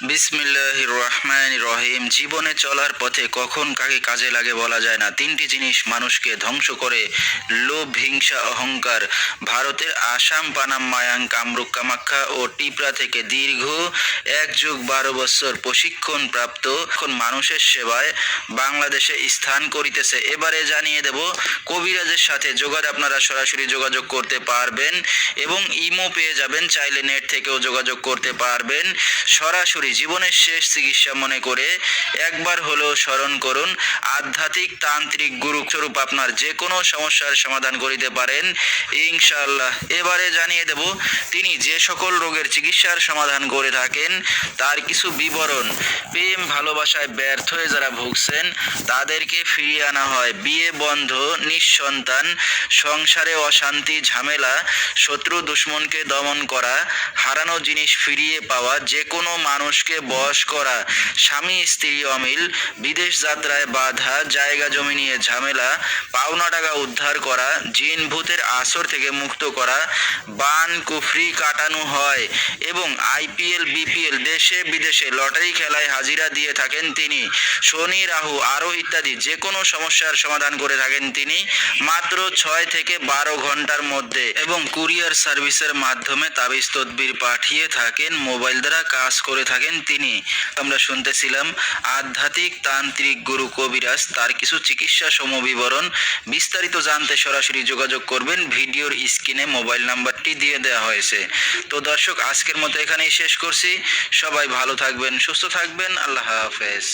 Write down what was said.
বিসমিল্লাহির রহমানির রহিম। জীবনে চলার পথে কখন কাকে কাজে লাগে বলা যায় না। তিনটি জিনিস মানুষকে ধ্বংস করে: লোভ, হিংসা, অহংকার। ভারতের আসাম, পানাম, মায়াং, কামরূপ, কামাখ্যা ও টিপরা থেকে দীর্ঘ 1 যুগ 12 বছর প্রশিক্ষণ প্রাপ্ত এখন মানুষের সেবায় বাংলাদেশে স্থান করিতেছে। এবারে জানিয়ে দেব কবিরাজের সাথে আপনারা সরাসরি যোগাযোগ করতে পারবেন এবং ইমো পেয়ে যাবেন, চাইলে নেট থেকেও যোগাযোগ করতে পারবেন। সরাসরি জীবনের শেষ চিকিৎসা মনে করে একবার হলেও স্মরণ করুন। আধ্যাত্মিক তান্ত্রিক গুরু স্বরূপ আপনার যে কোনো সমস্যার সমাধান করিতে পারেন ইনশাআল্লাহ। এবারে জানিয়ে দেব তিনি যে সকল রোগের চিকিৎসার সমাধান করে থাকেন তার কিছু বিবরণ। প্রেম ভালোবাসায় ব্যর্থ হয়ে যারা ভুগছেন তাদেরকে ফিরিয়ে আনা হয়। বিয়ে বন্ধ, নিঃসন্তান, সংসারে অশান্তি ঝামেলা, শত্রু দুশ্মনকে দমন করা, হারানো জিনিস ফিরিয়ে পাওয়া, যে কোনো মানুষকে বশ করা, স্বামী স্ত্রী অমিল, বিদেশ যাত্রায় বাধা, জায়গা জমি নিয়ে ঝামেলা, পাওনা টাকা উদ্ধার করা, জিন ভূতের আসর থেকে মুক্ত করা, বান কুফরি কাটানো হয় এবং আইপিএল বিপিএল দেশে বিদেশে লটারি খেলায় হাজিরা দিয়ে থাকেন তিনি। শনি রাহু আরও ইত্যাদি যে কোনো সমস্যার সমাধান করে থাকেন তিনি মাত্র 6 থেকে 12 ঘন্টার মধ্যে, এবং কুরিয়ার সার্ভিসের মাধ্যমে তাবিজ তদবির পাঠিয়ে থাকেন, মোবাইল দ্বারা কাজ করে থাকেন তিনি। আমরা শুনতেছিলাম আধ্যাত্মিক তান্ত্রিক গুরু কবিরাজ, তার কিছু চিকিৎসা সমবিবরণ। বিস্তারিত জানতে সরাসরি যোগাযোগ করবেন, ভিডিওর স্ক্রিনে মোবাইল নাম্বারটি দিয়ে দেওয়া হয়েছে। তো দর্শক, আজকের মতো এখানেই শেষ করছি। সবাই ভালো থাকবেন, সুস্থ থাকবেন। আল্লাহ হাফেজ।